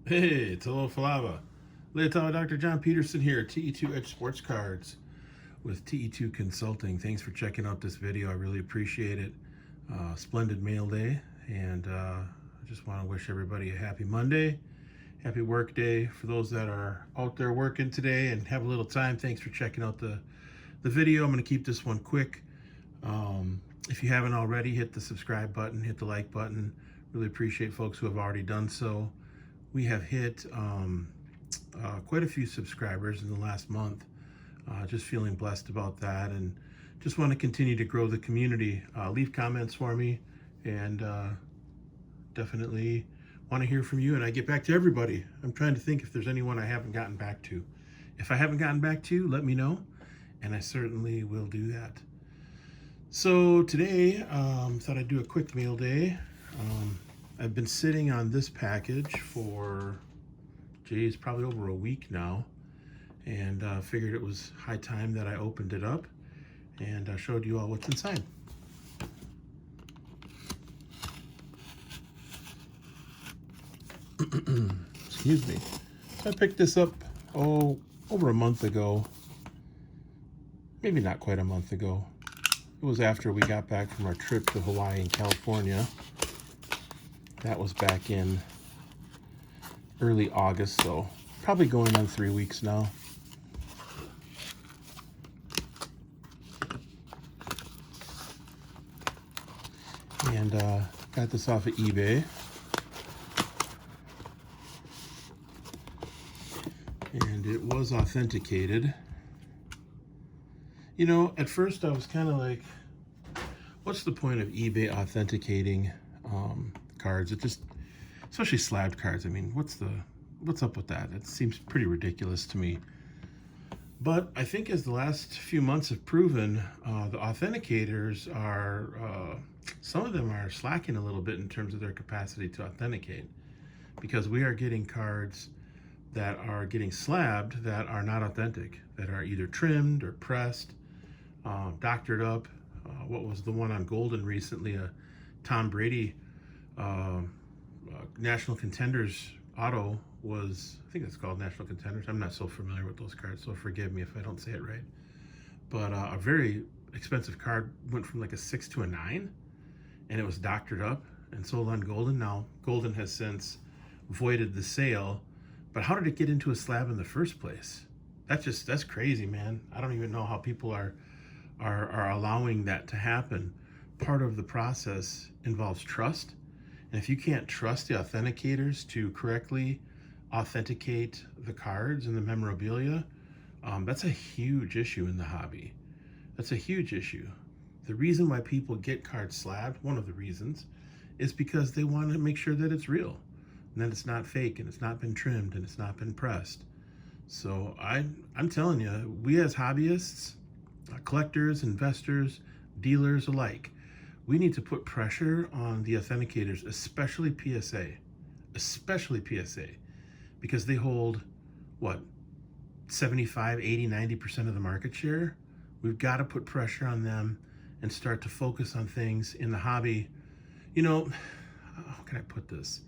Hey, it's Hello Falava. Leotard Dr. John Peterson here, TE2 Edge Sports Cards with TE2 Consulting. Thanks for checking out this video. I really appreciate it. Splendid mail day, and I just want to wish everybody a happy Monday, happy work day. For those that are out there working today and have a little time, thanks for checking out the video. I'm going to keep this one quick. If you haven't already, hit the subscribe button, hit the like button. Really appreciate folks who have already done so. We have hit quite a few subscribers in the last month. Just feeling blessed about that, and just want to continue to grow the community. Leave comments for me, and definitely want to hear from you, and I get back to everybody. I'm trying to think if there's anyone I haven't gotten back to. If I haven't gotten back to, let me know, and I certainly will do that. So today, thought I'd do a quick mail day. I've been sitting on this package for, geez, probably over a week now, and figured it was high time that I opened it up and showed you all what's inside. Excuse me. So I picked this up, over a month ago. Maybe not quite a month ago. It was after we got back from our trip to Hawaii and California. That was back in early August, so probably going on 3 weeks now. And got this off of eBay. And it was authenticated. You know, at first I was kind of like, what's the point of eBay authenticating cards? It just, especially slabbed cards. I mean, what's up with that? It seems pretty ridiculous to me. But I think as the last few months have proven, the authenticators are, some of them are slacking a little bit in terms of their capacity to authenticate, because we are getting cards that are getting slabbed that are not authentic, that are either trimmed or pressed, doctored up. What was the one on Golden recently? A Tom Brady National Contenders auto was, I think it's called National Contenders. I'm not so familiar with those cards, so forgive me if I don't say it right. But a very expensive card went from like a 6 to a 9, and it was doctored up and sold on Golden. Now, Golden has since voided the sale, but how did it get into a slab in the first place? That's crazy, man. I don't even know how people are allowing that to happen. Part of the process involves trust. And if you can't trust the authenticators to correctly authenticate the cards and the memorabilia, that's a huge issue in the hobby. That's a huge issue. The reason why people get cards slabbed, one of the reasons, is because they want to make sure that it's real and that it's not fake and it's not been trimmed and it's not been pressed. So I'm telling you, we as hobbyists, collectors, investors, dealers alike, we need to put pressure on the authenticators, especially PSA, because they hold, what, 75, 80, 90% of the market share. We've got to put pressure on them and start to focus on things in the hobby. You know, how can I put this?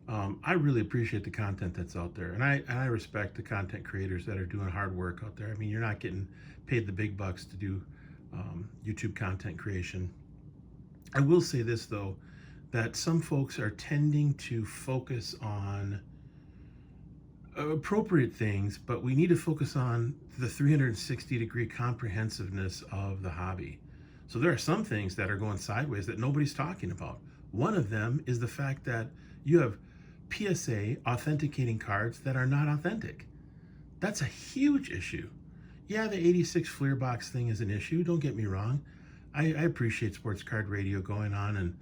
I really appreciate the content that's out there, and I respect the content creators that are doing hard work out there. I mean, you're not getting paid the big bucks to do YouTube content creation. I will say this, though, that some folks are tending to focus on appropriate things, but we need to focus on the 360-degree comprehensiveness of the hobby. So there are some things that are going sideways that nobody's talking about. One of them is the fact that you have PSA authenticating cards that are not authentic. That's a huge issue. Yeah, the 86 Fleer box thing is an issue, don't get me wrong. I appreciate Sports Card Radio going on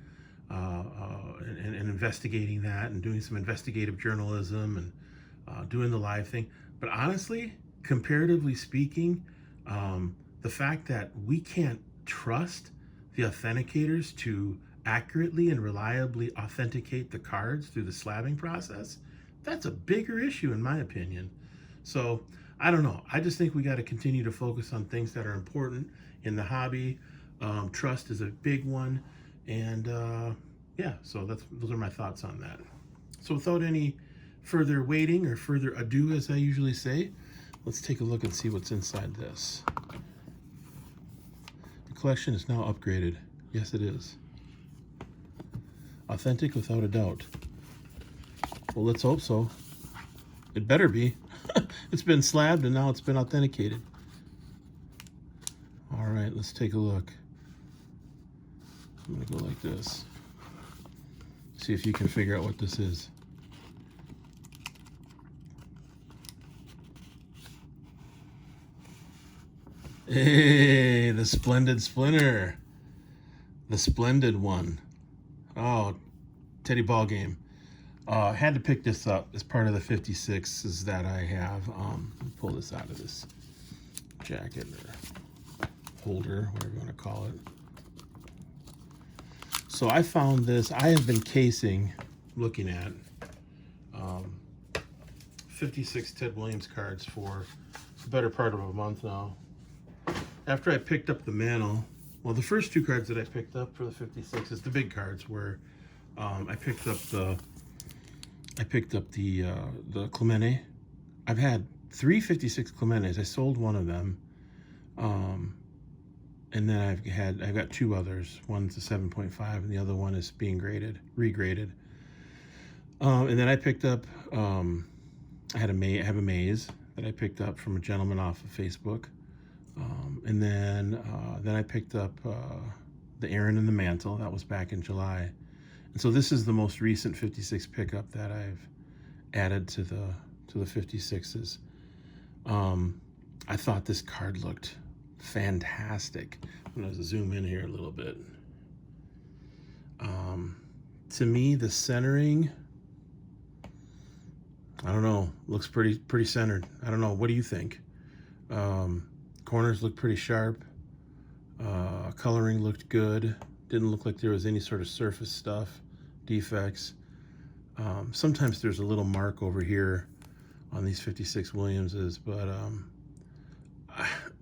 and investigating that and doing some investigative journalism and doing the live thing. But honestly, comparatively speaking, the fact that we can't trust the authenticators to accurately and reliably authenticate the cards through the slabbing process, that's a bigger issue in my opinion. So I don't know. I just think we got to continue to focus on things that are important in the hobby. Trust is a big one, and yeah, so those are my thoughts on that. So without any further waiting or further ado, as I usually say, let's take a look and see what's inside this. The collection is now upgraded. Yes, it is. Authentic without a doubt. Well, let's hope so. It better be. It's been slabbed and now it's been authenticated. All right, let's take a look. I'm gonna go like this. See if you can figure out what this is. Hey, the Splendid Splinter. The Splendid one. Oh, Teddy ball game. Had to pick this up as part of the 56s that I have. Pull this out of this jacket or holder, whatever you want to call it. So I found this. I have been casing, looking at 56 Ted Williams cards for the better part of a month now. After I picked up the mantle, well, the first two cards that I picked up for the 56s, the big cards, were I picked up the Clemente. I've had 3 56 Clementes. I sold one of them, and then I've got 2 others. One's a 7.5, and the other one is being regraded. And then I picked up. I have a maze that I picked up from a gentleman off of Facebook, and then I picked up the Aaron and the Mantle. That was back in July. And so this is the most recent 56 pickup that I've added to the 56s. I thought this card looked fantastic. I'm gonna zoom in here a little bit. To me, the centering, I don't know, looks pretty centered. I don't know. What do you think? Corners look pretty sharp. Coloring looked good. Didn't look like there was any sort of surface stuff, defects. Sometimes there's a little mark over here on these 56 Williamses, but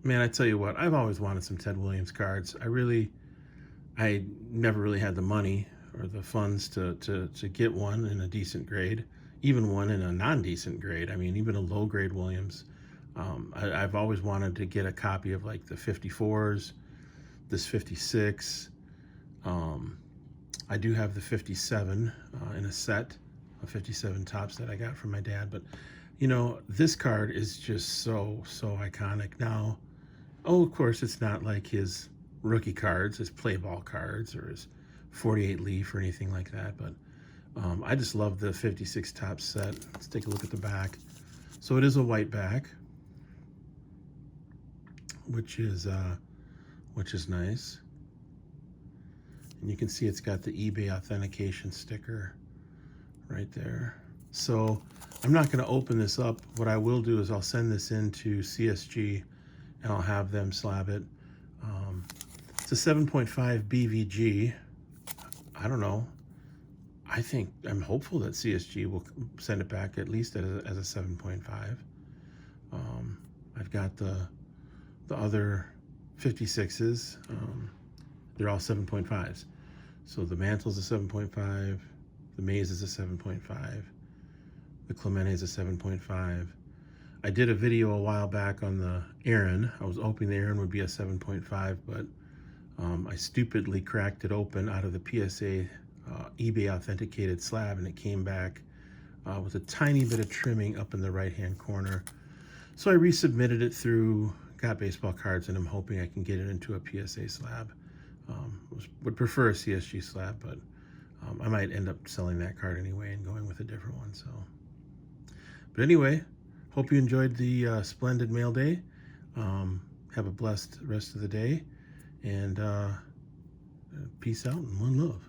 man, I tell you what, I've always wanted some Ted Williams cards. I never really had the money or the funds to get one in a decent grade, even one in a non-decent grade. I mean, even a low-grade Williams. I've always wanted to get a copy of like the 54s, this 56. I do have the 57 in a set of 57 tops that I got from my dad, but you know, this card is just so iconic now. Oh, of course, it's not like his rookie cards, his play ball cards, or his 48 leaf or anything like that, but I just love the 56 top set. Let's take a look at the back. So it is a white back, which is nice. And you can see it's got the eBay authentication sticker right there. So I'm not going to open this up. What I will do is I'll send this into CSG and I'll have them slab it. It's a 7.5 BVG. I don't know. I'm hopeful that CSG will send it back at least as a 7.5. I've got the other 56s. They're all 7.5s. So the Mantle's a 7.5, the Maze is a 7.5, the Clemente is a 7.5. I did a video a while back on the Aaron. I was hoping the Aaron would be a 7.5, but I stupidly cracked it open out of the PSA eBay authenticated slab, and it came back with a tiny bit of trimming up in the right-hand corner. So I resubmitted it through Got Baseball Cards, and I'm hoping I can get it into a PSA slab. Would prefer a CSG slab, but I might end up selling that card anyway and going with a different one. So, but anyway, hope you enjoyed the Splendid Mail Day. Have a blessed rest of the day, and peace out and one love.